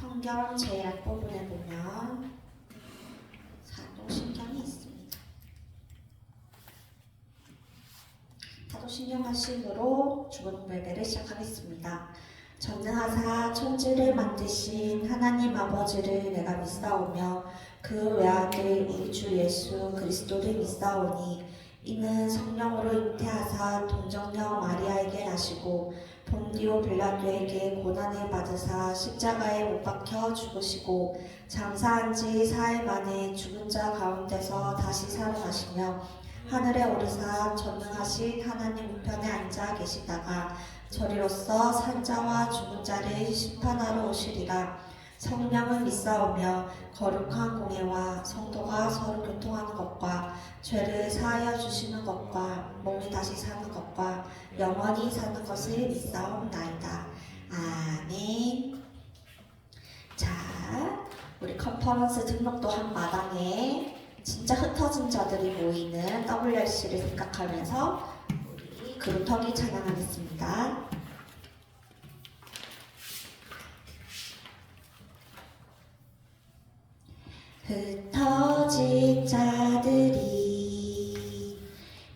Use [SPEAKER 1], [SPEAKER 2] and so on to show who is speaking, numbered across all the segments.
[SPEAKER 1] 성경 제약 부분에 보면 사도신경이 있습니다. 사도신경 하심으로 주보통 예배를 시작하겠습니다. 전능하사 천지를 만드신 하나님 아버지를 내가 믿사오며 그 외아들 우리 주 예수 그리스도를 믿사오니 이는 성령으로 잉태하사 동정녀 마리아에게 나시고 본디오 빌라도에게 고난을 받으사 십자가에 못 박혀 죽으시고 장사한 지 사흘 만에 죽은 자 가운데서 다시 살아나시며 하늘에 오르사 전능하신 하나님 우편에 앉아 계시다가 저리로서 산자와 죽은 자를 심판하러 오시리라. 성령을 믿사오며 거룩한 공예와 성도가 서로 교통하는 것과 죄를 사하여 주시는 것과 몸이 다시 사는 것과 영원히 사는 것을 믿사옵나이다. 아멘. 자, 우리 컨퍼런스 등록도 한 마당에 진짜 흩어진 자들이 모이는 WRC를 생각하면서 우리 그루터기 찬양하겠습니다. 흩어진 자들이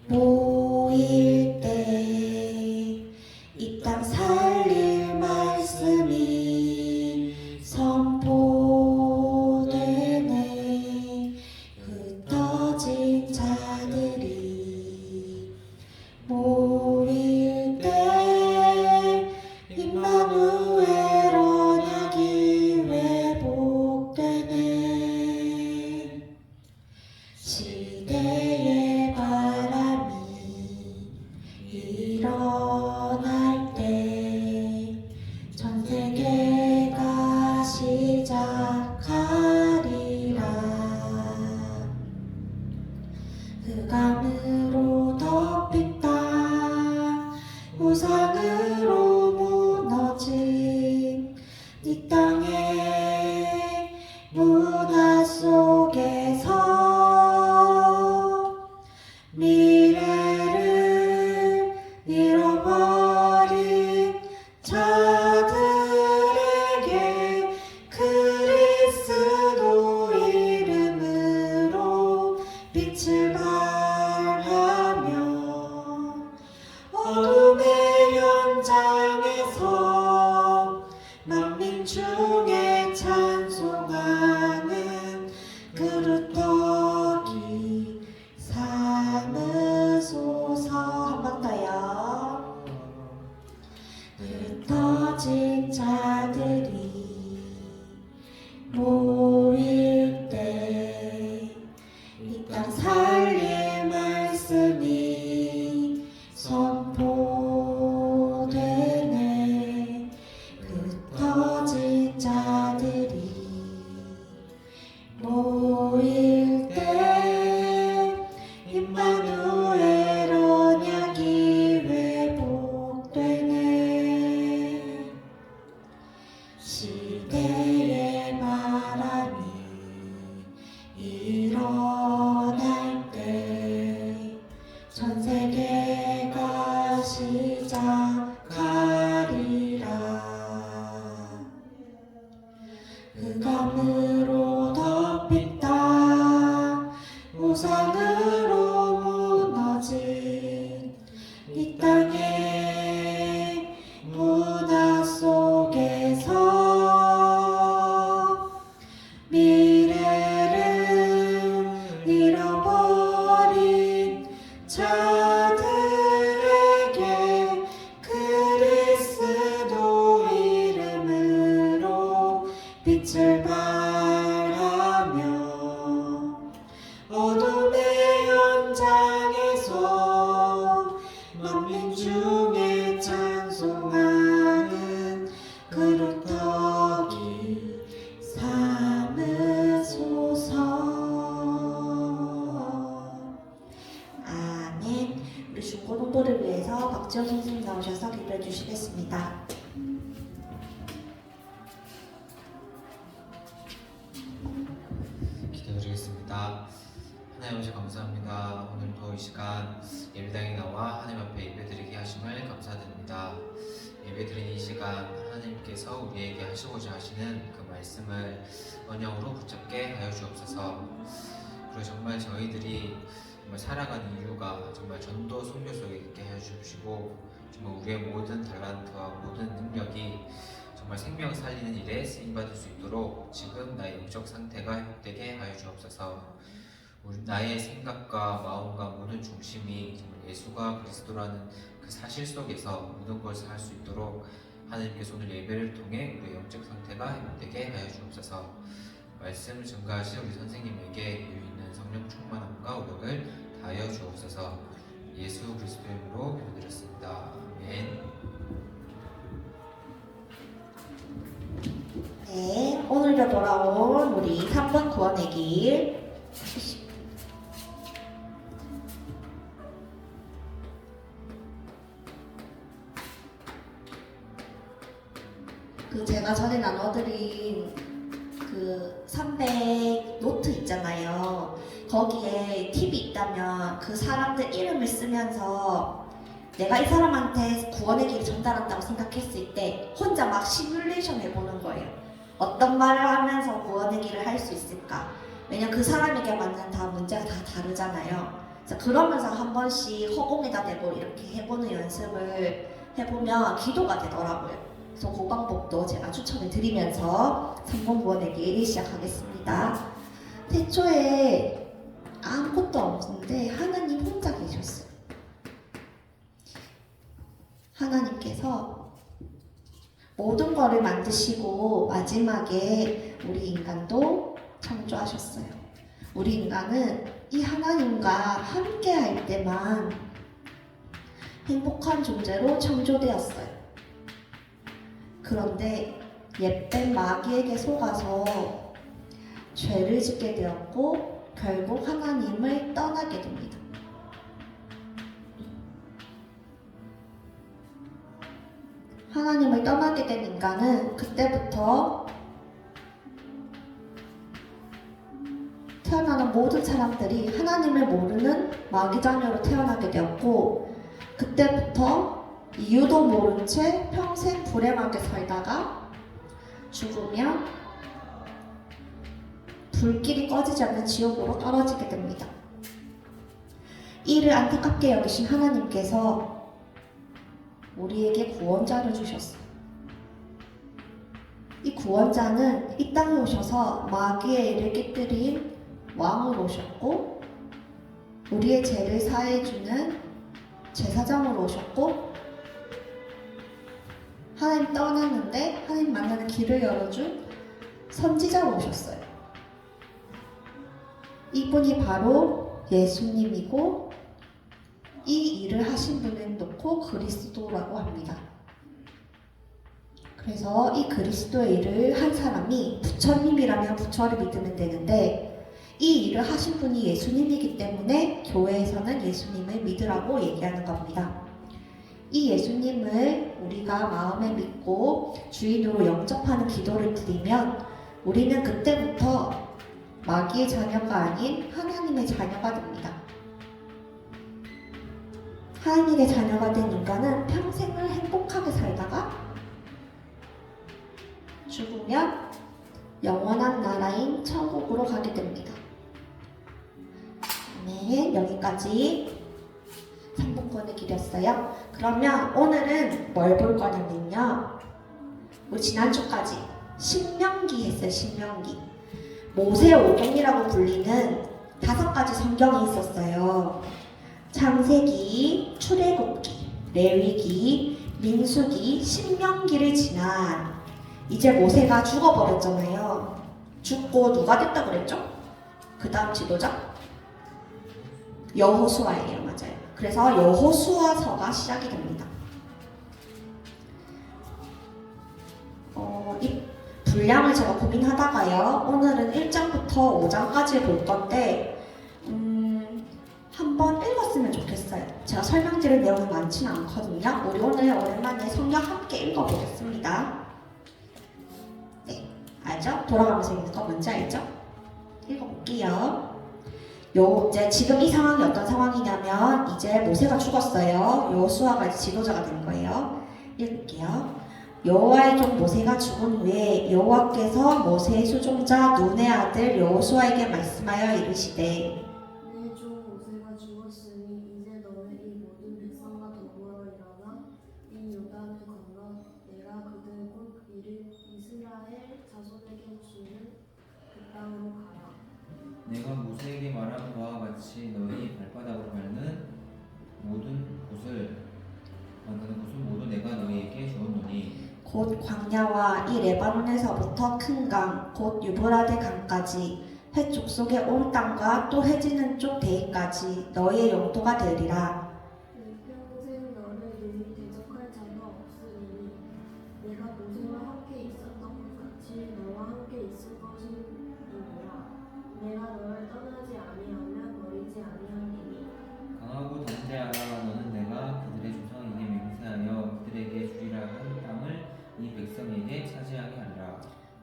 [SPEAKER 1] 모일 때 이 땅 살릴 말씀이 선포되네. 흩어진 자들이 모일 때 임마누엘 언약이 회복되네. 시대의 바람이 일어날 때 전 세계가 시작하리라. 흑암으로 덮인 땅 우상으로 무너진 이 땅의 문화 속에서 미래를 잃어버린 자들에게 그리스도 이름으로 빛을 발하며 어둠의 현장에서 만민 중에 찬송하는 그루터기 삼으소서. 한 번 더요. 흩어진 자들이 모일 때 이 땅 살릴 말씀이 선포되네. 흩어진 자들이 모일 때 임마누엘 언약이 회복되네. 시대의 바람이 일어날 때 전 세계가 시작하리라. 흑암으로 덮인 땅 우상으로 무너진 이 땅의 문화 속에서 미래를 잃어버린 자들에게 그리스도 이름으로 빛을 발하며 어둠의 현장에서 만민 중에 찬송하는 그루터기 삼으소서. 아멘. 우리 중고등부를 위해서 박지원 선생님 나오셔서 기도해 주시겠습니다.
[SPEAKER 2] 기도드리겠습니다. 하나님 아버지 감사합니다. 오늘도 이 시간 예배당에 나와 하나님 앞에 예배드리게 하심을 감사드립니다. 예배드린 이 시간 하나님께 하나님께서 우리에게 하시고자 하시는 그 말씀을 언영으로 붙잡게 하여 주옵소서. 그리고 정말 저희들이 정말 살아가는 이유가 정말 전도 선교 속에 있게 하여 주시고, 정말 우리의 모든 달란트와 모든 능력이 정말 생명 살리는 일에 쓰임받을 수 있도록 지금 나의 영적 상태가 회복되게 하여 주옵소서. 나의 생각과 마음과 모든 중심이 정말 예수가 그리스도라는 그 사실 속에서 모든 것을 할 수 있도록 하나님께서 오늘 예배를 통해 우리의 영적 상태가 회복되게 하여 주옵소서. 말씀 증가하신 우리 선생님에게 여유 있는 성령 충만함과 오력을 다하여 주옵소서. 예수 그리스도 이름으로 기도드렸습니다. 아멘.
[SPEAKER 1] 네, 오늘도 돌아온 우리 3번 구원의 길. 제가 전에 나눠드린 그 300 노트 있잖아요. 거기에 팁이 있다면 그 사람들 이름을 쓰면서 내가 이 사람한테 구원의 길을 전달한다고 생각했을 때 혼자 막 시뮬레이션 해보는 거예요. 어떤 말을 하면서 구원의 길을 할 수 있을까? 왜냐면 그 사람에게 맞는 다 문제가 다 다르잖아요. 그래서 그러면서 한 번씩 허공에다 대고 이렇게 해보는 연습을 해보면 기도가 되더라고요. 그래서 그 방법도 제가 추천을 드리면서 3번 구원의 길 시작하겠습니다. 태초에 아무것도 없는데 하나님 혼자 계셨어요. 하나님께서 모든 것을 만드시고 마지막에 우리 인간도 창조하셨어요. 우리 인간은 이 하나님과 함께 할 때만 행복한 존재로 창조되었어요. 그런데 옛뱀 마귀에게 속아서 죄를 짓게 되었고 결국 하나님을 떠나게 됩니다. 하나님을 떠나게 된 인간은 그때부터 태어나는 모든 사람들이 하나님을 모르는 마귀 자녀로 태어나게 되었고, 그때부터 이유도 모른 채 평생 불행하게 살다가 죽으면 불길이 꺼지지 않는 지옥으로 떨어지게 됩니다. 이를 안타깝게 여기신 하나님께서 우리에게 구원자를 주셨어요. 이 구원자는 이 땅에 오셔서 마귀의 일을 깨뜨린 왕으로 오셨고, 우리의 죄를 사해주는 제사장으로 오셨고, 하나님 떠났는데 하나님 만나는 길을 열어준 선지자로 오셨어요. 이분이 바로 예수님이고, 이 일을 하신 분을 놓고 그리스도라고 합니다. 그래서 이 그리스도의 일을 한 사람이 부처님이라면 부처를 믿으면 되는데, 이 일을 하신 분이 예수님이기 때문에 교회에서는 예수님을 믿으라고 얘기하는 겁니다. 이 예수님을 우리가 마음에 믿고 주인으로 영접하는 기도를 드리면 우리는 그때부터 마귀의 자녀가 아닌 하나님의 자녀가 됩니다. 하나님의 자녀가 된 인간은 평생을 행복하게 살다가 죽으면 영원한 나라인 천국으로 가게 됩니다. 네, 여기까지 3분권의 길이었어요. 그러면 오늘은 뭘 볼 거냐면요, 우리 지난주까지 신명기 했어요. 신명기. 모세오경이라고 불리는 5가지 성경이 있었어요. 창세기, 출애굽기, 레위기, 민수기, 신명기를 지난 이제 모세가 죽어버렸잖아요. 죽고 누가 됐다 그랬죠? 그 다음 지도자? 여호수아예요. 맞아요. 그래서 여호수아서가 시작이 됩니다. 이 분량을 제가 고민하다가요, 오늘은 1장부터 5장까지 볼 건데 한번 읽었으면 좋겠어요. 제가 설명드릴 내용이 많지는 않거든요. 우리 오늘 오랜만에 성경 함께 읽어보겠습니다. 네, 알죠? 돌아가면서 읽는 거 뭔지 알죠? 읽어볼게요. 이제 지금 이 상황이 어떤 상황이냐면, 이제 모세가 죽었어요. 여호수아가 이제 지도자가 된 거예요. 읽을게요. 여호와의 종 모세가 죽은 후에 여호와께서 모세의 수종자 눈의 아들 여호수아에게 말씀하여 이르시되
[SPEAKER 3] 내 종 모세가 죽었으니 이제 너는 이 모든 백성과 더불어 일어나 이 요단을 건너 내가 그들 곧 이스라엘 자손에게 주는 그 땅으로 가라.
[SPEAKER 2] 내가 모세에게 말한 바와 같이 너희 발바닥으로 밟는 모든 곳을 모두 내가 너희에게 주었노니
[SPEAKER 1] 곧 광야와 이 레바논에서부터 큰 강, 곧 유브라데 강까지 회 족속의 온 땅과 또 해지는 쪽 대까지 너희의 영토가 되리라.
[SPEAKER 3] 평생 너를 능히 대적할 자가 없으니 내가 모세와 함께 있었던 것 같이 너와 함께 있을 것이니라. 내가 너를 떠나지 아니하면 버리지 아니하리니
[SPEAKER 2] 강하고 담대하라. 너는 내가 그들의 조상에게 맹세하여 그들에게 주리라 한 땅을 이 백성에게 차지하게 하리라.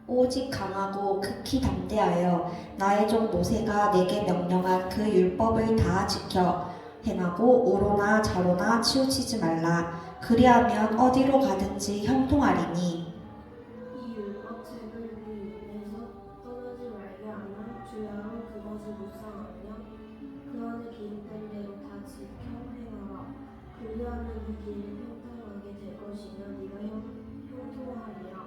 [SPEAKER 1] 오직 강하고 극히 담대하여 나의 종 모세가 내게 명령한 그 율법을 다 지켜 행하고 우로나 좌로나 치우치지 말라. 그리하면 어디로 가든지 형통하리니
[SPEAKER 3] 이 율법책을 네 입에서 떠나지 말게 하면 주야로 그것을 묵상하며 그 안에 기록된 대로 다 지켜 행하라. 그리하면 이 길이 평탄하게 될 것이며 네가 형통하리라.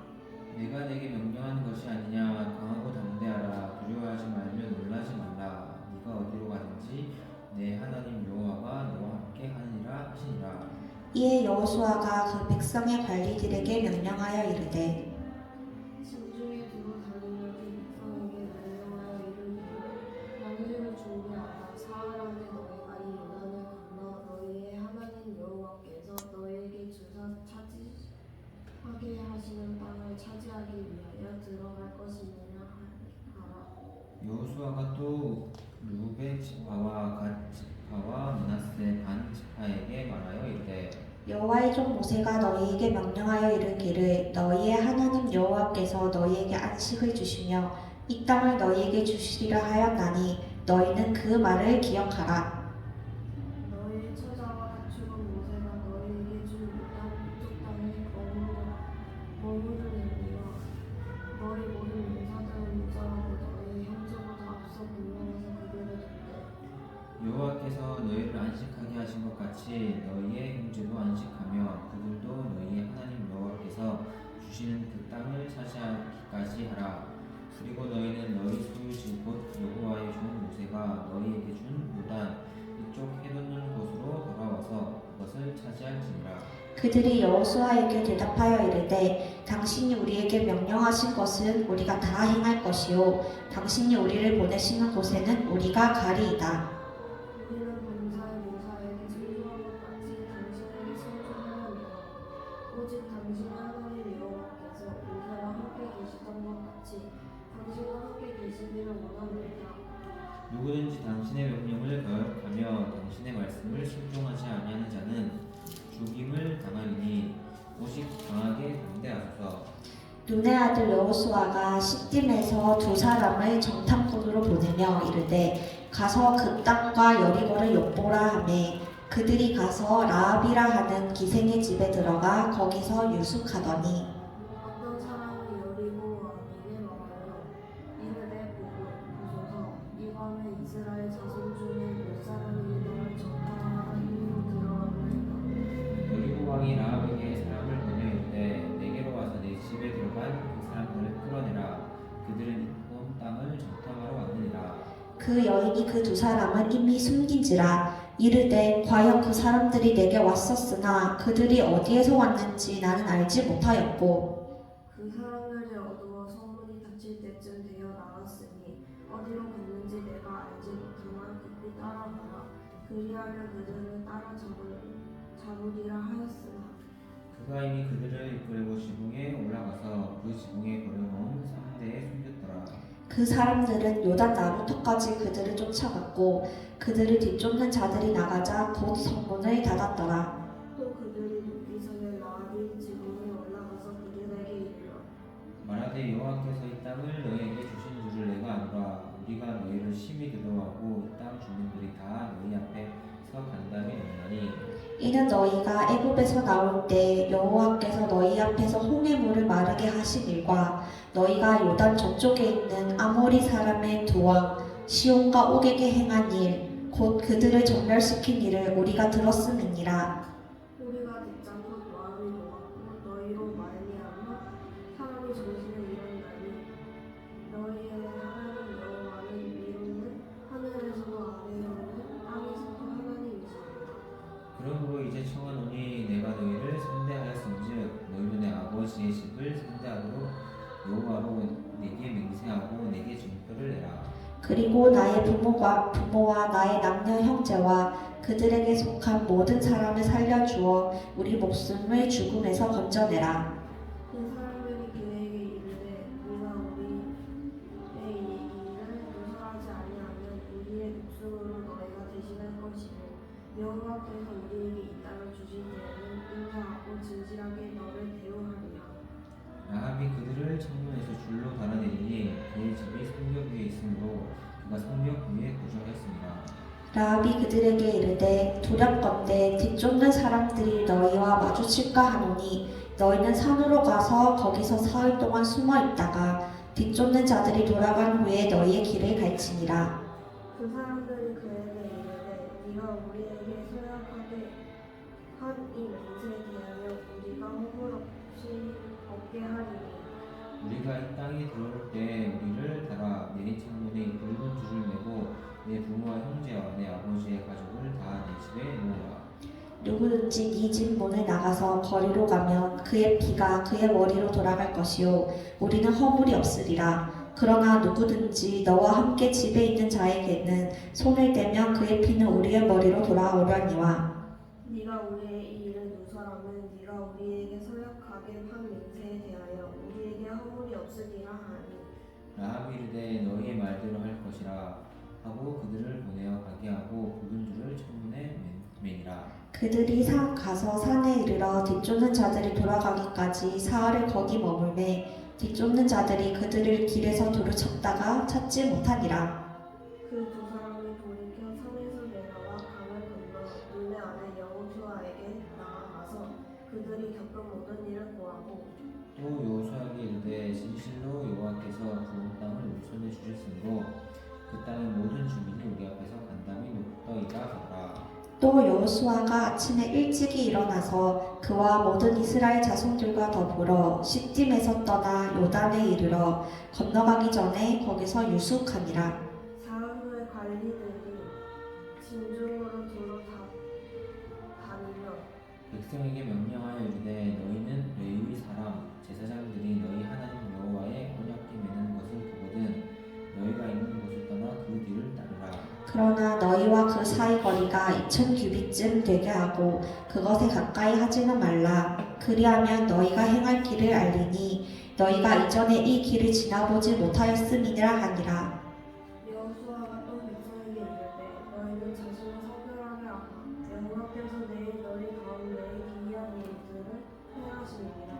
[SPEAKER 2] 내가 내게 명령한 것이 아니냐. 강하고 담대하라. 두려워하지 말며 놀라지 말라. 네가 어디로 가든지 내 하나님 여호와가 너와 함께 하느니라 하시니라.
[SPEAKER 1] 이에 여호수아가 그 백성의 관리들에게 명령하여 이르되
[SPEAKER 3] 진중에 두고 다니며 이 백성에게 명령하여 이르기를 양식을 준비하라. 사흘 안에 너희가 이 요단을 건너 너희의 하나님 여호와께서 너희에게 주사 차지하게 하시는 땅을 차지하기 위하여 들어갈 것이니라 하라.
[SPEAKER 2] 여호수아가 또 루벤 지파와 갓 지파와 므낫세 반 지파에게 말하여 이르되
[SPEAKER 1] 여호와의 종 모세가 너희에게 명령하여 이르기를 너희의 하나님 여호와께서 너희에게 안식을 주시며 이 땅을 너희에게 주시리라 하였나니 너희는 그 말을 기억하라.
[SPEAKER 3] 너희의 처자와 가축은 모세가 너희에게 준 이 땅에 머무르느니라. 너희 모든 용사들은 무장하고 너희 형제보다 앞서 공명해서 그들을 돕되
[SPEAKER 2] 여호와께서 너희를 안식하게 하신 것 같이 너희의 형제도 안식하며 그들도 너희의 하나님 여호와께서 주시는 그 땅을 차지하기까지 하라. 그리고 너희는 너희 소유지 곧 여호와의 종 모세가 너희에게 준 요단 이쪽 해돋는 곳으로 돌아와서 그것을 차지할지니라.
[SPEAKER 1] 그들이 여호수아에게 대답하여 이르되 당신이 우리에게 명령하신 것은 우리가 다 행할 것이요 당신이 우리를 보내시는 곳에는 우리가 가리이다.
[SPEAKER 3] 우리는 범사의 모사에게 순종한 것 같이 당신에게 순종하느니라. 오직 당신의 하나님 여호와께서 모세와 함께 계시던 것 같이 당신과 함께 계시기를 원하노라.
[SPEAKER 2] 누구든지 당신의 명령을 거역하며 당신의 말씀을 순종하지 아니하는 자는 죽임을 당하리니 오직 강하게 담대하소서.
[SPEAKER 1] 눈의 아들 여호수아가 시딤에서 두 사람을 정탐꾼으로 보내며 이르되 가서 그 땅과 여리고를 엿보라 하매 그들이 가서 라합이라 하는 기생의 집에 들어가 거기서 유숙하더니
[SPEAKER 3] 어떤 사람은 여리고 왕에게 말하여 이르되 보소서 이 밤에 이스라엘 자손 중에 몇 사람이 너를 정탐하러 들어가나이까.
[SPEAKER 2] 여리고 왕이 라합에게 사람을 보내 이르되 내게로 와서 내 집에 들어간 그 사람들을 끌어내라. 그들은 온 땅을 정탐하러 왔느니라.
[SPEAKER 1] 그 여인이 그 두 사람은 이미 숨긴지라 이르되 과연 그 사람들이 내게 왔었으나 그들이 어디에서 왔는지 나는 알지 못하였고
[SPEAKER 3] 그 사람들이 어두워 성문이 닫힐 때쯤 되어 나왔으니 어디로 갔는지 내가 알지 못하나 급히 따라가라. 그리하면 그들을 잡으리라 하였으나
[SPEAKER 2] 그가 이미 그들을 이끌고 지붕에 올라가서 그 지붕에 걸어놓은 상대에 숨겼더라.
[SPEAKER 1] 그 사람들은 요단 나루터까지 그들을 쫓아갔고 그들을 뒤쫓는 자들이 나가자 곧 성문을 닫았더라.
[SPEAKER 3] 또 그들이 높이서에 라합이 지붕에 올라가서 그들에게 이르러
[SPEAKER 2] 말하되 여호와께서 이 땅을 너희에게 주신 줄을 내가 아노라. 우리가 너희를 심히 두려워하고 이 땅 주민들이 다 너희 앞에
[SPEAKER 4] 간담이 높나니
[SPEAKER 1] 이는 너희가 애굽에서 나올 때 여호와께서 너희 앞에서 홍해 물을 마르게 하신 일과 너희가 요단 저쪽에 있는 아모리 사람의 두 왕 시온과 옥에게 행한 일 곧 그들을 전멸시킨 일을 우리가 들었음이니라.
[SPEAKER 3] 우리가 듣자 곧 마음이 녹았고 너희로 말미암아 사람이 정신을 잃었나니 너희의 하나님 여호와는 위로는 하늘에서도 아래로는 땅에서도 하나님이시니라.
[SPEAKER 4] 그러므로 이제 청하노니 내가 너희를 선대하였은즉 너희는 내 아버지의 집을 선대하도록 여호와로 내게 맹세하고 내게 증표를 내라.
[SPEAKER 1] 그리고 나의 부모와 나의 남녀 형제와 그들에게 속한 모든 사람을 살려주어 우리 목숨을 죽음에서 건져내라.
[SPEAKER 3] 그 사람들이 그에게 이르되 우리가 우리의 일을 용서하지 아니하면 우리의 목숨으로 너희가 대신할 것이고 여호와께서 우리에게 이 땅을 주신 때에는 인자하고 진실하게 너를 대우하리라.
[SPEAKER 4] 라합이 그들을 창문에서 줄로 달아내리니 그의 집이 성벽 위에 있으므로 그가 성벽 위에 거주하였습니다.
[SPEAKER 1] 라합이 그들에게 이르되 두렵건대 뒤쫓는 사람들이 너희와 마주칠까 하노니 너희는 산으로 가서 거기서 사흘 동안 숨어 있다가 뒤쫓는 자들이 돌아간 후에 너희의 길을 갈지니라.
[SPEAKER 3] 그 사람들이 그에게 이르되 네가 우리에게 서약하게 한 이 맹세에 대하여 우리가 허물 없이 얻게 하리니
[SPEAKER 4] 우리가 이 땅에 들어올 때 우리를 달아 내 창문에 붉은 줄을 매고 내 부모와 형제와 내 아버지의 가족을 다 내 집에 모으라.
[SPEAKER 1] 누구든지 네 집 문을 나가서 거리로 가면 그의 피가 그의 머리로 돌아갈 것이요 우리는 허물이 없으리라. 그러나 누구든지 너와 함께 집에 있는 자에게는 손을 대면 그의 피는 우리의 머리로 돌아오려니와.
[SPEAKER 3] 네가 우리의 이 일을 누설하면 네가 우리에게 서약하게 한 맹세에 대하여 우리에게 허물이 없으리라 하니
[SPEAKER 4] 라합이 이르되 너희의 말대로 할 것이라 하고 그들을 보내어 가게 하고 붉은 줄을 창문에 매니라.
[SPEAKER 1] 그들이 가서 산에 이르러 뒤쫓는 자들이 돌아가기까지 사흘을 거기 머물매 뒤쫓는 자들이 그들을 길에서 두루 찾다가 찾지 못하니라.
[SPEAKER 3] 그 두 사람이 돌이켜 산에서 내려와 강을 건너 눈의 아들 여호수아에게 나아가서 그들이 겪은 모든 일을 고하고
[SPEAKER 4] 또 여호수아에게 이르되 진실로 여호와께서 부은 땅을 우리 손에 주셨으므로 그 땅의 모든 주민이 우리 앞에서 간담이 높더이다 하더라.
[SPEAKER 1] 또 여호수아가 아침에 일찍이 일어나서 그와 모든 이스라엘 자손들과 더불어 시딤에서 떠나 요단에 이르러 건너가기 전에 거기서 유숙하니라.
[SPEAKER 3] 사흘 후에 관리들이 진중으로 두루 다니며
[SPEAKER 4] 백성에게 명령하여 이르되 너희는 레위 사람 제사장들이 너희 하나님 여호와의 언약궤 매는 것을 보거든 너희가 있는 곳을 떠나 그 뒤를 따르라.
[SPEAKER 1] 그러나 너희와 그 사이 거리가 2000규빗쯤 되게 하고 그것에 가까이 하지는 말라. 그리하면 너희가 행할 길을 알리니 너희가 이전에 이 길을 지나보지 못하였음이니라 하니라.
[SPEAKER 3] 여호수아가 또 백성에게 이르되 너희는 자신을 성결하게 하라. 여호와께서 내일 너희 가운데 기이한 일들을 행하시리라.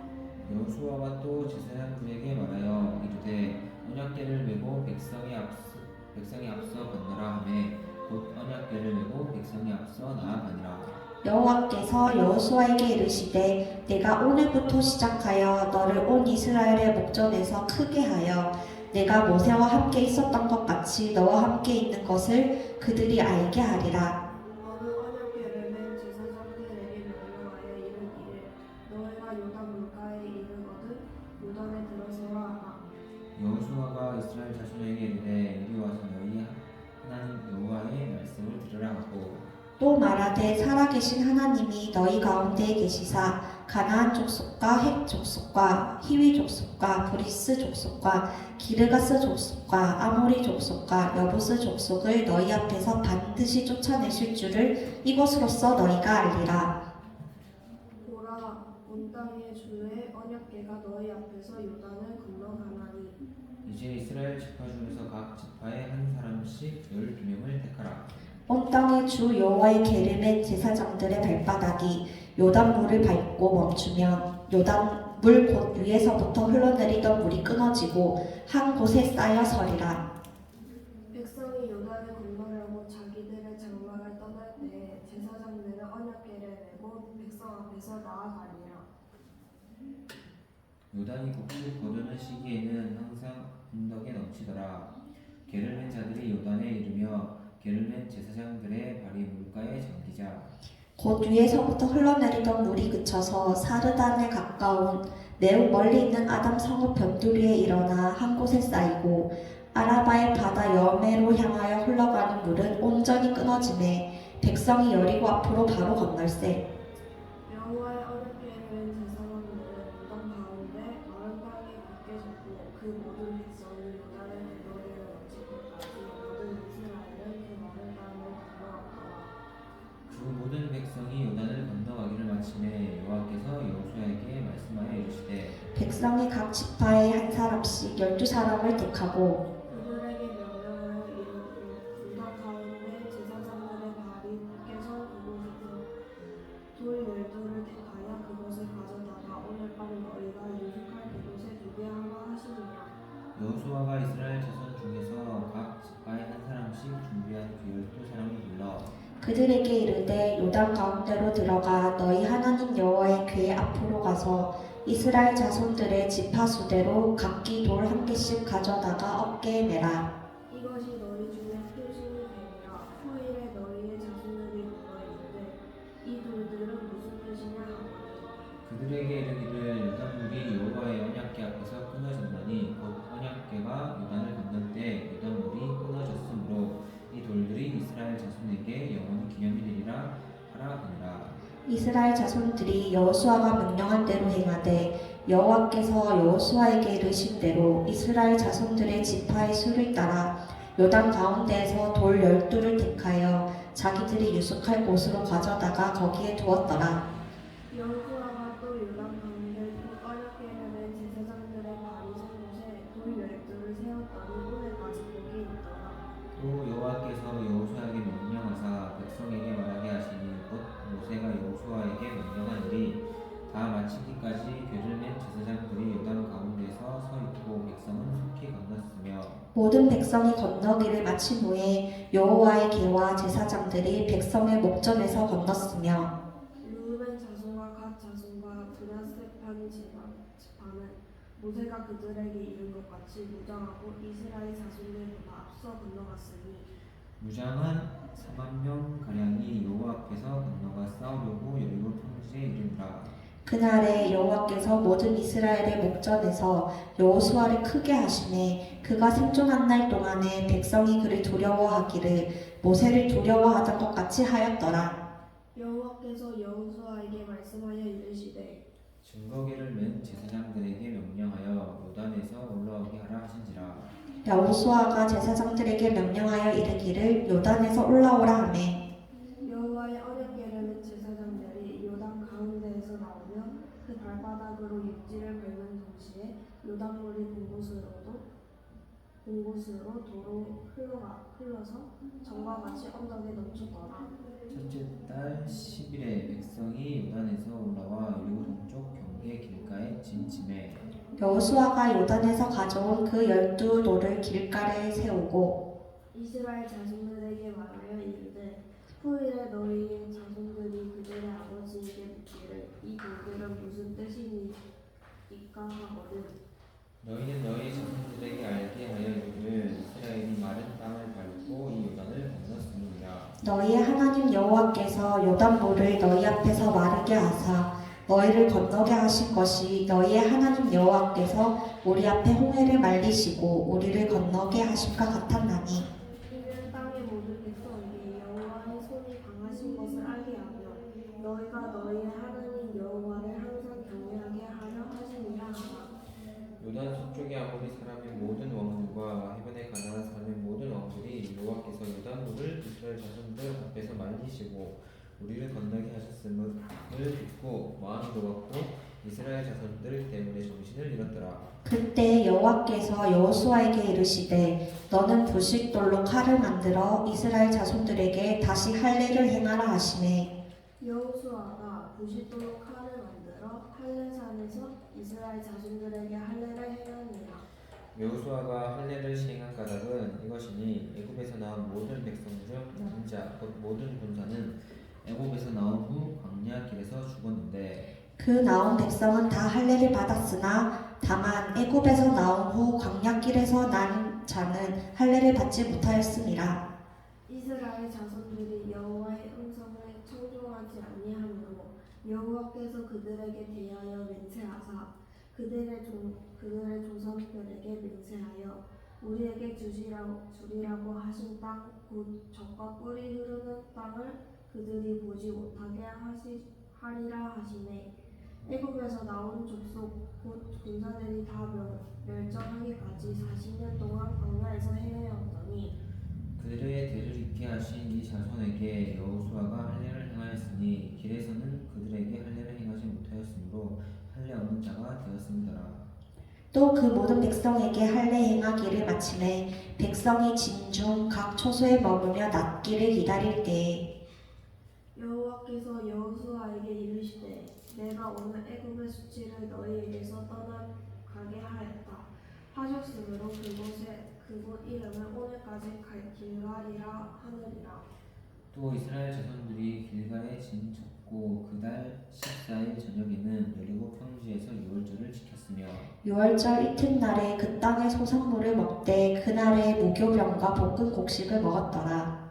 [SPEAKER 4] 여호수아가 또 제사장들에게 말하여 이르되 언약궤를 메고 백성이 앞서 건너라 하매 곧 언약궤를 메고 백성이 앞서 나아가니라.
[SPEAKER 1] 여호와께서 여호수아에게 이르시되 내가 오늘부터 시작하여 너를 온 이스라엘의 목전에서 크게 하여 내가 모세와 함께 있었던 것 같이 너와 함께 있는 것을 그들이 알게 하리라.
[SPEAKER 3] 너는 언약궤를 맨 제사장들에게 명령하여 이르기를 너희가 요단 물가에 이르거든 요단에 들어서라 하라.
[SPEAKER 4] 여호수아가 이스라엘 자손에게 이르되 이리 와서 너희 하나님 여호와의 말씀을 들으라 하고
[SPEAKER 1] 또 말하되 살아계신 하나님이 너희 가운데 계시사 가나안 족속과 헷 족속과 히위 족속과 브리스 족속과 기르가스 족속과 아모리 족속과 여부스 족속을 너희 앞에서 반드시 쫓아내실 줄을 이것으로써 너희가 알리라.
[SPEAKER 3] 보라 온 땅의 주의 언약궤가 너희 앞에서 요단을 건너가나니
[SPEAKER 4] 이제 이스라엘 지파 중에서 각 지파에 한 사람씩 12명을 택하라.
[SPEAKER 1] 온 땅의 주 여호와의 계름의 제사장들의 발바닥이 요단 물을 밟고 멈추면 요단 물 곧 위에서부터 흘러내리던 물이 끊어지고 한 곳에 쌓여 서리라.
[SPEAKER 3] 백성이 요단을 건너려고 자기들의 장막을 떠날 때 앞에서 나아가리라.
[SPEAKER 4] 요단이 북쪽 거두는 시기에는 항상 언덕에 넘치더라. 개를 맨 자들이 요단에 이르며 개를 맨 제사장들의 발이 물가에 잠기자
[SPEAKER 1] 곧 위에서부터 흘러내리던 물이 그쳐서 사르단에 가까운 매우 멀리 있는 아담 성읍 변두리에 일어나 한 곳에 쌓이고 아라바의 바다 여메로 향하여 흘러가는 물은 온전히 끊어지매 백성이 여리고 앞으로 바로 건널세.
[SPEAKER 3] 여호와의 어렵게는 제사장들은 요단 가운데 마른 땅에 굳게 섰고 그 모든 백성이 요단의 대로를 넘칠 때까지 모든 이스라엘은 그 마른 땅을 건너갔더라.
[SPEAKER 4] 그 모든 백성이 요단을 건너가기를 마침에 여호와께서 여호수아에게 말씀하여 이르시되
[SPEAKER 1] 백성이 각 지파에 한 사람씩 12사람을 택하고
[SPEAKER 3] 그들에게 명령하여 이르기를 요단 가운데 제사장들의 발이 굳게 선 그곳에서 돌 12를 택하여 그것을 가져다가 오늘 밤 너희가 유숙할 그곳에 두게 하라 하시니라.
[SPEAKER 4] 여호수아가 이스라엘 자손 중에서 각 지파에 한 사람씩 준비한 그 12사람을 불러
[SPEAKER 1] 그들에게 이르되 요단 가운데로 들어가 너희 하나님 여호와의 궤 앞으로 가서 이스라엘 자손들의 지파 수대로 각기 돌 한 개씩 가져다가 어깨에 매라.
[SPEAKER 3] 이것이 너희 중에 표징이 되리라. 후일에 너희의 자손들이 물어 이르되 이 돌들은 무슨 뜻이냐 하거늘.
[SPEAKER 4] 그들에게 이르기를 요단물이 여호와의 언약궤 앞에서 끊어졌나니 곧 언약궤가 요단을 건널 때 요단물이 끊어졌으므로 이 돌들이 이스라엘 자손에게 영원히 기념이 되리라 하라 하니라.
[SPEAKER 1] 이스라엘 자손들이 여호수아가 명령한 대로 행하되 여호와께서 여호수아에게 이르신 대로 이스라엘 자손들의 지파의 수를 따라 요단 가운데에서 돌 12를 택하여 자기들이 유숙할 곳으로 가져다가 거기에 두었더라.
[SPEAKER 3] 여호수아가 또 요단 가운데 그 언약궤를 맨 제사장들의 발이 선 곳에 돌 12를 세웠더니 오늘까지 거기 있더라.
[SPEAKER 4] 또 여호와께서 여호수아에게 명령하사 백성에게 말하게 하시니 곧 모세가 여호수아에게 명령한 일이 다 마치기까지 궤를 맨 제사장들이 요단 가운데서 서 있고 백성은 속히 건넜으며
[SPEAKER 1] 모든 백성이 건너기를 마친 후에 여호와의 궤와 제사장들이 백성의 목전에서 건넜으며
[SPEAKER 3] 르우벤 자손과 갓 자손과 브냐스판 지파는 모세가 그들에게 이른 것 같이 무장하고 이스라엘 자손들보다 앞서 건너갔으니
[SPEAKER 4] 무장한 4만 명 가량이 여호와 앞에서 건너가 싸우려고 여리고 평지에 이르니라.
[SPEAKER 1] 그날에 여호와께서 모든 이스라엘의 목전에서 여호수아를 크게 하시매 그가 생존한 날 동안에 백성이 그를 두려워하기를 모세를 두려워하던 것 같이 하였더라.
[SPEAKER 3] 여호와께서 여호수아에게 말씀하여 이르시되
[SPEAKER 4] 증거궤를 맨 제사장들에게 명령하여 요단에서 올라오게 하라 하신지라.
[SPEAKER 1] 여호수아가 제사장들에게 명령하여 이르기를 요단에서 올라오라 하매
[SPEAKER 3] 여호와의 언약궤를 맨 제사장들이 요단 가운데에서 나오며 그 발바닥으로 육지를 밟는 동시에 요단물이 본 곳으로 도로 흘러서 정과 같이 언덕에 넘쳤더라.
[SPEAKER 4] 첫째 달 10일에 백성이 요단에서 올라와 여리고 동쪽 경계 길가에 진침해
[SPEAKER 1] 여호수아가 요단에서 가져온 그 12돌을 길가에 세우고
[SPEAKER 3] 이스라엘 자손들에게 말하여 이르되 후일에 너희 자손들이 그들의 아버지에게 묻기를 이 돌들은 무슨 뜻이니까 하거든.
[SPEAKER 4] 너희는 너희 자손들에게 알게 하여 이르기를 이스라엘이 마른 땅을 밟고 이 요단을 건넜음이라.
[SPEAKER 1] 너희의 하나님 여호와께서 요단물을 너희 앞에서 마르게 하사 너희를 건너게 하신 것이 너희의 하나님 여호와께서 우리 앞에 홍해를 말리시고 우리를 건너게 하심과 같았나니
[SPEAKER 3] 이는 땅의 모든 백성에게 여호와의 손이 강하신 것을 알게 하며 너희가 너희의 하나님 여호와를 항상 경외하게 하려 하시니라 하라.
[SPEAKER 4] 요단 서쪽의 아모리 사람의 모든 왕들과 해변에 가나안 사람의 모든 왕들이 여호와께서 요단물을 이스라엘 자손들 앞에서 말리시고 우리를 건너게 하셨음을 듣고 마음이 녹았고 이스라엘 자손들 때문에 정신을 잃었더라.
[SPEAKER 1] 그때 여호와께서 여호수아에게 이르시되 너는 부싯돌로 칼을 만들어 이스라엘 자손들에게 다시 할례를 행하라 하시매
[SPEAKER 3] 여호수아가 부싯돌로 칼을 만들어 할례산에서 이스라엘 자손들에게 할례를 행하니라.
[SPEAKER 4] 여호수아가 할례를 시행한 까닭은 이것이니 애굽에서 나온 모든 백성 중 남은 자 곧 모든 군사는 애굽에서 나온 후 광야 길에서 죽었는데
[SPEAKER 1] 그 나온 백성은 다 할례를 받았으나 다만 애굽에서 나온 후 광야길에서 난 자는 할례를 받지 못하였음이라.
[SPEAKER 3] 이스라엘 자손들이 여호와의 음성을 청종하지 아니하므로 여호와께서 그들에게 대하여 맹세하사 그들의 조상들에게 맹세하여 우리에게 주리라고 하신 땅 곧 젖과 꿀이 흐르는 땅을 그들이 보지 못하게 하리라 하시네. 애굽에서 나온 족속 곧 군사들이 다 멸절하기까지 40년 동안 광야에서 헤매었더니
[SPEAKER 4] 그들의 대를 잇게 하신 이 자손에게 여호수아가 할례를 행하였으니 길에서는 그들에게 할례를 행하지 못하였으므로 할례 없는 자가 되었음이더라.
[SPEAKER 1] 또 그 모든 백성에게 할례 행하기를 마침에 백성이 진중 각 초소에 머무며 낫기를 기다릴 때에
[SPEAKER 3] 여호와께서 여호수아에게 이르시되 내가 오늘 애굽의 수치를 너희에게서 떠나가게 하였다 하셨으므로 그곳 이름을 오늘까지 길갈이라 하느니라.
[SPEAKER 4] 또 이스라엘 자손들이 길갈에 진쳤고 그달 14일 저녁에는 여리고 평지에서 유월절을 지켰으며
[SPEAKER 1] 유월절 이튿날에 그 땅의 소산물을 먹되 그날에 무교병과 볶은 곡식을 먹었더라.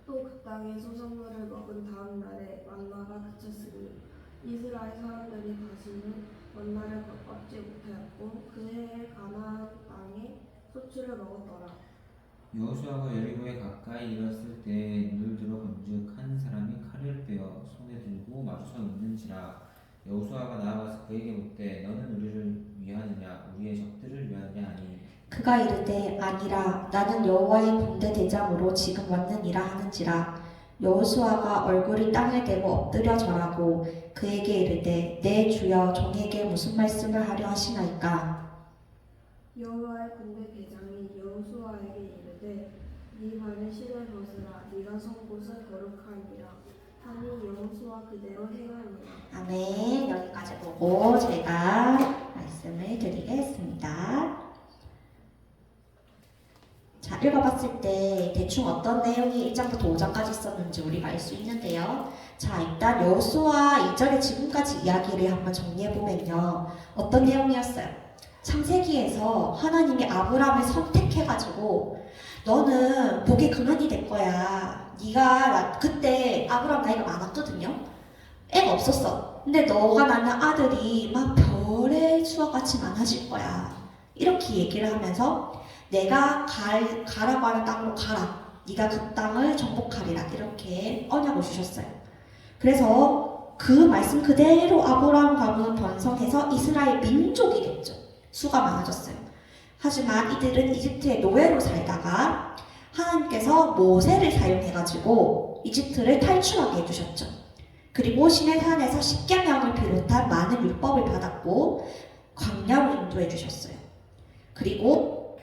[SPEAKER 3] 또 그 땅의 소산물을 먹은 다음 날에 만나가 그쳤으니 이스라엘 사람들이 다시는 만나를 맛보지 못하였고 그 해에 가나안 땅에 소출을 먹었더라.
[SPEAKER 4] 여호수아가 여리고에 가까이 이르렀을 때 눈을 들어 본즉 한 사람이 칼을 빼어 손에 들고 마주서 있는지라. 여호수아가 나아가서 그에게 묻되 너는 우리를 위하느냐 우리의 적들을 위하느냐 하니
[SPEAKER 1] 그가 이르되 아니라 나는 여호와의 군대 대장으로 지금 왔느니라 하는지라. 여호수아가 얼굴이 땅에 대고 엎드려 절하고 그에게 이르되 내 주여 종에게 무슨 말씀을 하려 하시나이까.
[SPEAKER 3] 여호와의 군대 대장이 여호수아에게 이르되 네 발을 신을 벗으라 네가 선 곳은 거룩하니라 하니 여호수아 그대로 행하니라.
[SPEAKER 1] 아멘. 여기까지 보고 제가 말씀을 드리겠습니다. 자, 읽어봤을 때 대충 어떤 내용이 1장부터 5장까지 있었는지 우리가 알 수 있는데요. 자, 일단 여호수아 2절에 지금까지 이야기를 한번 정리해보면요. 어떤 내용이었어요? 창세기에서 하나님이 아브라함을 선택해가지고 너는 복의 근원이 될 거야. 그때 아브라함 나이가 많았거든요. 애가 없었어. 근데 너가 낳는 아들이 막 별의 수와 같이 많아질 거야. 이렇게 얘기를 하면서 내가 가라고 하는 땅으로 가라. 네가 그 땅을 정복하리라. 이렇게 언약을 주셨어요. 그래서 그 말씀 그대로 아브라함 가문은 번성해서 이스라엘 민족이 됐죠. 수가 많아졌어요. 하지만 이들은 이집트의 노예로 살다가 하나님께서 모세를 사용해가지고 이집트를 탈출하게 해주셨죠. 그리고 시내산에서 십계명을 비롯한 많은 율법을 받았고 광야로 인도해 주셨어요. 그리고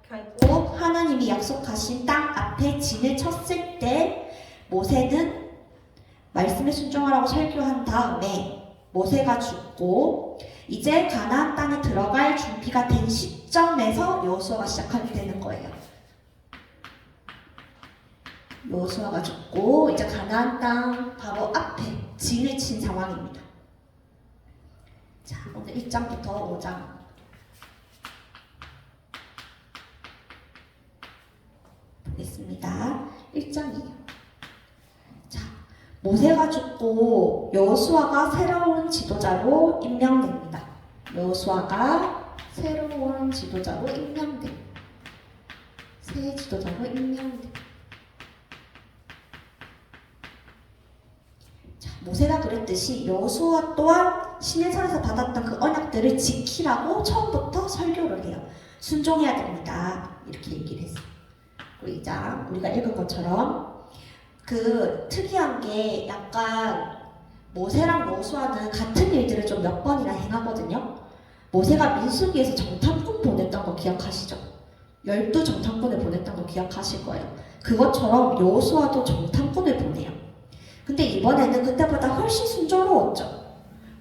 [SPEAKER 1] 결국 하나님이 약속하신 땅 앞에 진을 쳤을 때 모세는 말씀에 순종하라고 설교한 다음에 모세가 죽고 이제 가나안 땅에 들어갈 준비가 된 시점에서 여호수아가 시작하게 되는 거예요. 여호수아가 죽고 이제 가나안 땅 바로 앞에 진을 친 상황입니다. 자, 오늘 1장부터 5장 보겠습니다. 1장이에요. 자, 모세가 죽고 여호수아가 새로운 지도자로 임명됩니다. 여호수아가 새로운 지도자로 임명돼. 새 지도자로 임명돼. 자, 모세가 그랬듯이 여호수아 또한 시내산에서 받았던 그 언약들을 지키라고 처음부터 설교를 해요. 순종해야 됩니다. 이렇게 얘기를 했어요. 그리고 2장 우리가 읽은 것처럼 그 특이한 게 약간 모세랑 여호수아는 같은 일들을 좀 몇 번이나 행하거든요. 모세가 민수기에서 정탐꾼 보냈던 거 기억하시죠? 12정탐꾼을 보냈던 거 기억하실 거예요. 그것처럼 여호수아도 정탐꾼을 보내요. 근데 이번에는 그때보다 훨씬 순조로웠죠.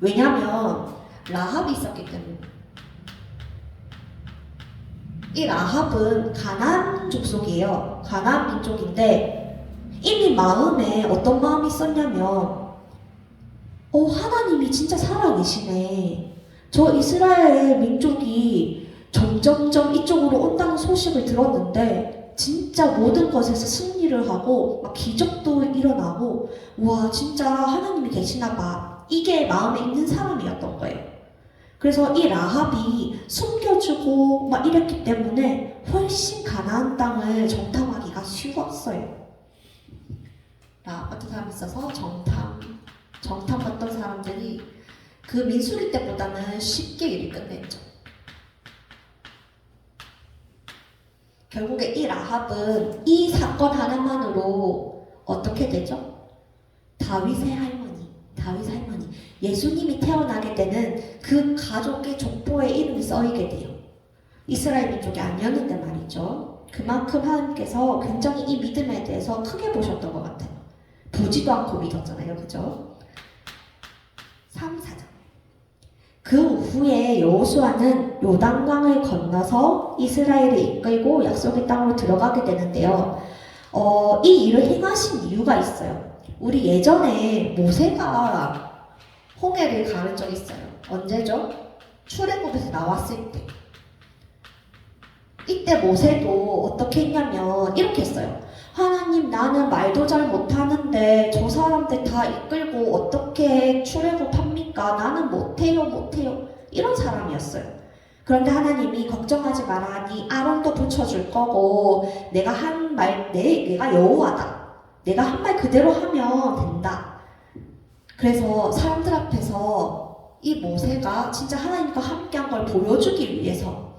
[SPEAKER 1] 왜냐면 라합이 있었기 때문에. 이 라합은 가나안 족속이에요. 가나안 민족인데 이미 마음에 어떤 마음이 있었냐면 하나님이 진짜 살아계시네. 저 이스라엘 민족이 점점점 이쪽으로 온다는 소식을 들었는데 진짜 모든 것에서 승리를 하고 막 기적도 일어나고 와 진짜 하나님이 계시나 봐. 이게 마음에 있는 사람이었던 거예요. 그래서 이 라합이 숨겨주고 막 이랬기 때문에 훨씬 가나안 땅을 정탐하기가 쉬웠어요. 라합 같은 사람이 있어서 정탐 받던 사람들이 그 민수기 때보다는 쉽게 일이 끝냈죠. 결국에 이 라합은 이 사건 하나만으로 어떻게 되죠? 다윗의 할머니. 예수님이 태어나게 되는 그 가족의 족보에 이름이 써있게 돼요. 이스라엘 민족이 아니었는데 말이죠. 그만큼 하나님께서 굉장히 이 믿음에 대해서 크게 보셨던 것 같아요. 보지도 않고 믿었잖아요. 그죠? 3, 4장. 그 후에 여호수아는 요단강을 건너서 이스라엘을 이끌고 약속의 땅으로 들어가게 되는데요. 이 일을 행하신 이유가 있어요. 우리 예전에 모세가 홍해를 가른 적이 있어요. 언제죠? 출애굽에서 나왔을 때. 이때 모세도 어떻게 했냐면 이렇게 했어요. 하나님, 나는 말도 잘 못하는데 저 사람들 다 이끌고 어떻게 출애굽합니까? 나는 못해요. 이런 사람이었어요. 그런데 하나님이 걱정하지 마라 하니 아론도 붙여줄 거고 내가 여호와다. 내가 한 말 그대로 하면 된다. 그래서 사람들 앞에서 이 모세가 진짜 하나님과 함께한 걸 보여주기 위해서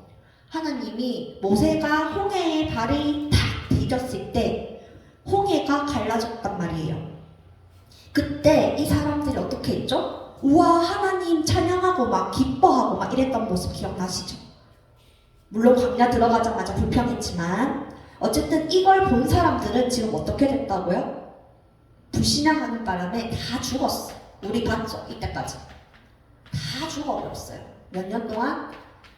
[SPEAKER 1] 하나님이 모세가 홍해에 발이 탁 디뎠을 때 홍해가 갈라졌단 말이에요. 그때 이 사람들이 어떻게 했죠? 우와 하나님 찬양하고 막 기뻐하고 막 이랬던 모습 기억나시죠? 물론 광야 들어가자마자 불평했지만 어쨌든 이걸 본 사람들은 지금 어떻게 됐다고요? 불신앙하는 바람에 다 죽었어. 우리 봤죠? 이때까지 다 죽어버렸어요. 몇 년 동안?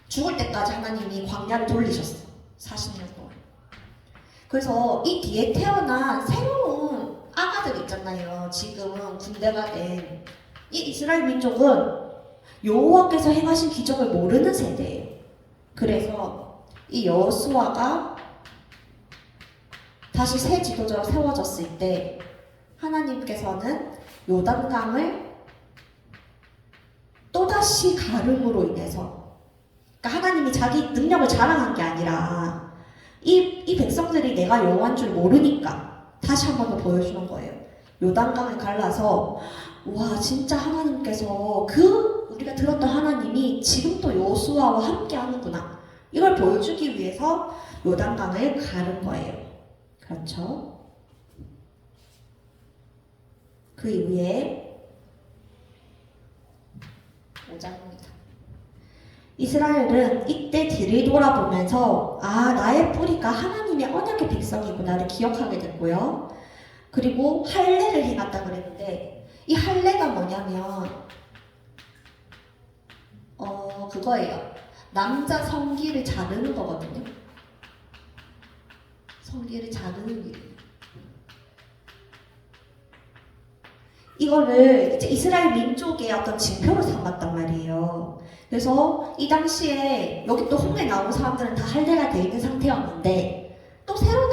[SPEAKER 1] 죽을 때까지 하나님이 광야를 돌리셨어. 40년 동안. 그래서 이 뒤에 태어난 새로운 아가들 있잖아요. 지금은 군대가 된 이 이스라엘 민족은 여호와께서 행하신 기적을 모르는 세대예요. 그래서 이 여호수아가 다시 새 지도자로 세워졌을 때 하나님께서는 요단강을 또다시 가름으로 인해서, 그러니까 하나님이 자기 능력을 자랑한 게 아니라 이 백성들이 내가 여호와인 줄 모르니까 다시 한 번 더 보여주는 거예요. 요단강을 갈라서 와 진짜 하나님께서 우리가 들었던 하나님이 지금도 여호수아와 함께 하는구나, 이걸 보여주기 위해서 요단강을 가른 거예요. 그렇죠? 그 이후에 5장입니다. 이스라엘은 이때 뒤를 돌아보면서 나의 뿌리가 하나님의 언약의 백성이구나를 기억하게 됐고요. 그리고 할례를 해놨다 그랬는데 이 할례가 뭐냐면 그거예요. 남자 성기를 자르는 거거든요. 성기를 자르는 일이에요. 이거를 이제 이스라엘 민족의 어떤 징표로 삼았단 말이에요. 그래서 이 당시에 여기 또 홍해 나온 사람들은 다 할례가 돼 있는 상태였는데 또 새로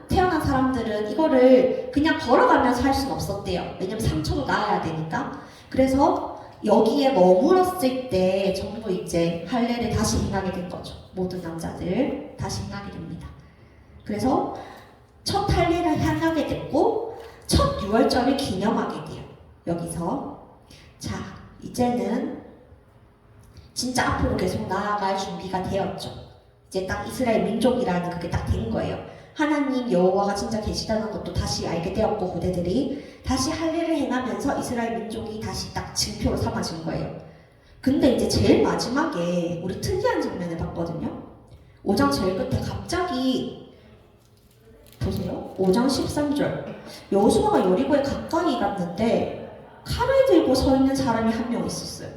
[SPEAKER 1] 태어난 사람들은 이거를 그냥 걸어가면서 할 수는 없었대요. 왜냐면 상처도 나야 되니까. 그래서 여기에 머물었을 때 전부 이제 할례를 다시 행하게 된 거죠. 모든 남자들 다시 행하게 됩니다. 그래서 첫 할례를 행하게 됐고 첫 유월절을 기념하게 돼요. 여기서 자 이제는 진짜 앞으로 계속 나아갈 준비가 되었죠. 이제 딱 이스라엘 민족이라는 그게 딱 된 거예요. 하나님 여호와가 진짜 계시다는 것도 다시 알게 되었고 후대들이 다시 할례를 행하면서 이스라엘 민족이 다시 딱 징표로 삼아진 거예요. 근데 이제 제일 마지막에 우리 특이한 장면을 봤거든요. 5장 제일 끝에 갑자기 보세요. 5장 13절 여호수아가 여리고에 가까이 갔는데 칼을 들고 서 있는 사람이 한 명 있었어요.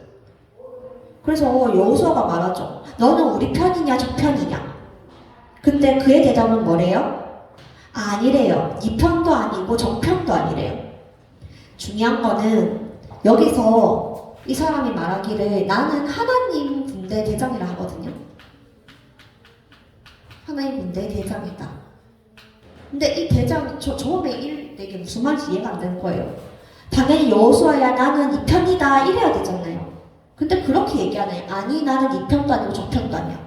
[SPEAKER 1] 그래서 여호수아가 말하죠. 너는 우리 편이냐 저 편이냐. 근데 그의 대답은 뭐래요? 아니래요. 네 편도 아니고 정 편도 아니래요. 중요한 거는 여기서 이 사람이 말하기를 나는 하나님 군대 대장이라 하거든요. 하나님 군대 대장이다. 근데 이 대장 처음에 이게 무슨 말인지 이해가 안 되는 거예요. 당연히 여호수아야 나는 네 편이다 이래야 되잖아요. 근데 그렇게 얘기하네. 아니 나는 네 편도 아니고 저 편도 아니야.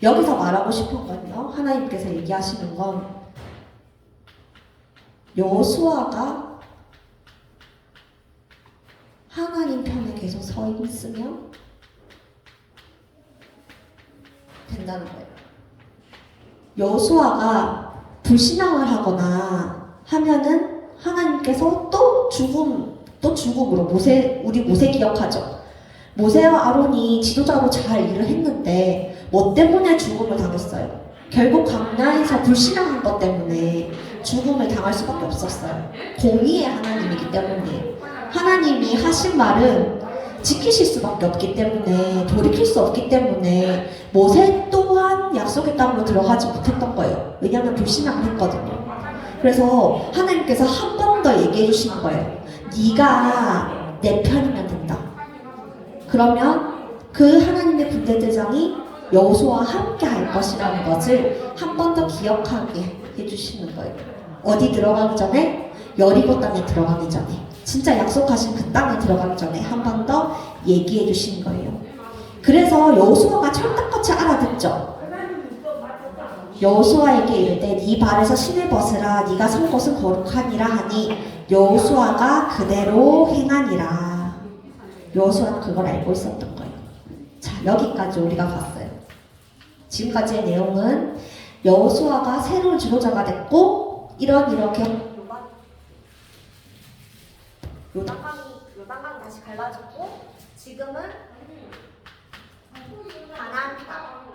[SPEAKER 1] 여기서 말하고 싶은 건요. 하나님께서 얘기하시는 건 여호수아가 하나님 편에 계속 서 있으면 된다는 거예요. 여호수아가 불신앙을 하거나 하면은 하나님께서 또 죽음으로 우리 모세 기억하죠? 모세와 아론이 지도자로 잘 일을 했는데 뭐 때문에 죽음을 당했어요? 결국 광야에서 불신앙한 것 때문에 죽음을 당할 수밖에 없었어요. 공의의 하나님이기 때문에 하나님이 하신 말은 지키실 수밖에 없기 때문에 돌이킬 수 없기 때문에 모세 또한 약속의 땅으로 들어가지 못했던 거예요. 왜냐하면 불신앙을 했거든요. 그래서 하나님께서 한 번 더 얘기해 주시는 거예요. 네가 내 편이면 된다. 그러면 그 하나님의 군대대장이 여호수아와 함께 할 것이라는 것을 한 번 더 기억하게 해주시는 거예요. 어디 들어가기 전에? 여리고 땅에 들어가기 전에, 진짜 약속하신 그 땅에 들어가기 전에 한 번 더 얘기해 주신 거예요. 그래서 여호수아가 철떡같이 알아듣죠. 여호수아에게 이르되 네 발에서 신을 벗으라. 네가 설 곳은 거룩하니라 하니 여호수아가 그대로 행하니라. 여호수아는 그걸 알고 있었던 거예요. 자, 여기까지 우리가 봤어요. 지금까지의 내용은 여호수아가 새로운 지도자가 됐고 이렇게
[SPEAKER 5] 요단강이 다시 갈라졌고 지금은 가나안 땅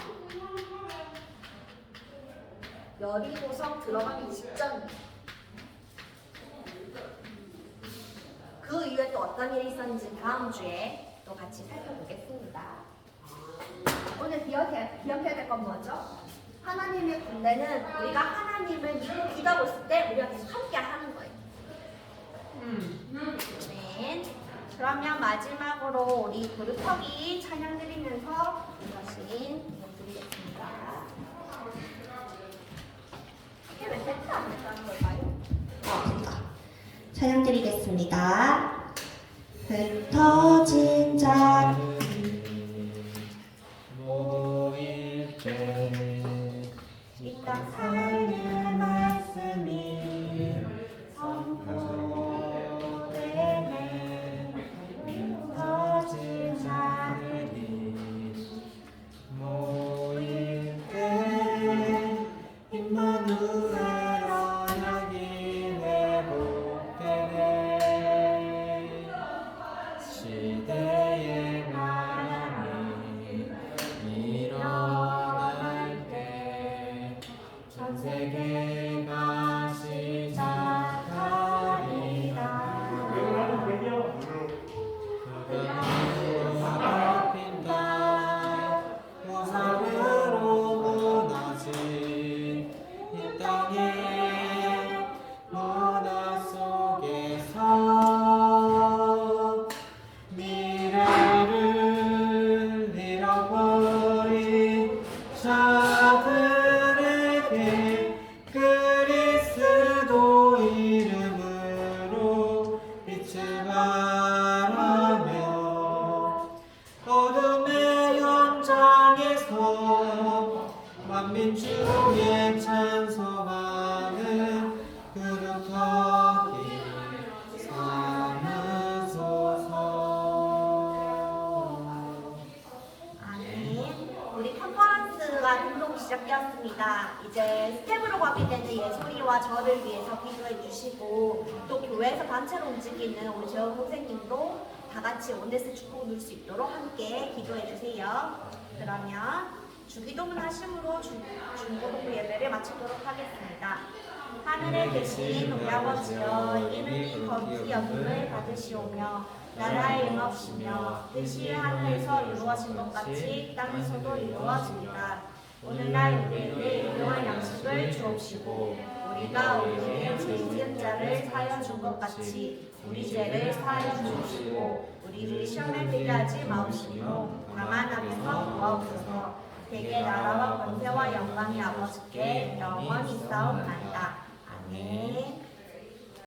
[SPEAKER 5] 여리고성 들어가기 직전. 그 이후에 또 어떤 일이 있었는지 다음 주에 또 같이 살펴보겠습니다. 오늘 기억해야 될 건 뭐죠? 하나님의 군대는 우리가 하나님을 믿고 기도하고 있을 때 우리가 계속 함께 하는 거예요. 네. 그러면 마지막으로 우리 그룹하기 찬양 드리면서 이것인 드리겠습니다. 이게 왜 세트 안 된다는 걸까요?
[SPEAKER 1] 됐다. 찬양 드리겠습니다. 흩어진 자
[SPEAKER 4] 모일 때
[SPEAKER 5] 이 땅 살릴 말씀이
[SPEAKER 4] 선포되네. 흩어진 자들이 모일 때 임마누엘 언약이 회복되네. 시대의 바람이 일어날 때 전 세계가 시작하리라. 흑암으로 덮인다. 우상으로 무너진 이 땅의 문화 속에서 미래를 잃어버린 자들에게 그리스도 이름으로 빛을 발하며 어둠의 현장에서 만민 중에 찬송하는 그룹하기 삼으소서.
[SPEAKER 5] 아멘. 우리 컨퍼런스가 운동 시작되었습니다. 이제 스텝으로 가게 되는 예솔이와 저를 위해서 기도해 주시고 또 교회에서 단체로 움직이는 우리 재원 선생님도 다 같이 온데스 축복 누릴 수 있도록 함께 기도해 주세요. 그러면 주기도문 하심으로 중고등부 예배를 마치도록 하겠습니다. 하늘에 계신 우리 아버지여 이름이 거룩히 여김을 받으시오며 나라의 응하옵시며 뜻이 하늘에서 이루어진 것 같이 땅에서도 이루어집니다. 오늘날 우리에게 일용할 양식을 주옵시고 우리가 우리의 죄 지은 자를 사하여 준 것 같이 우리 죄를 사하여 주시고 우리를 시험에 들게 하지 마옵시고 다만 앞에서 구하옵소서. 대개 나라와 권세와 영광이 아버지께 영원히 있사옵나이다.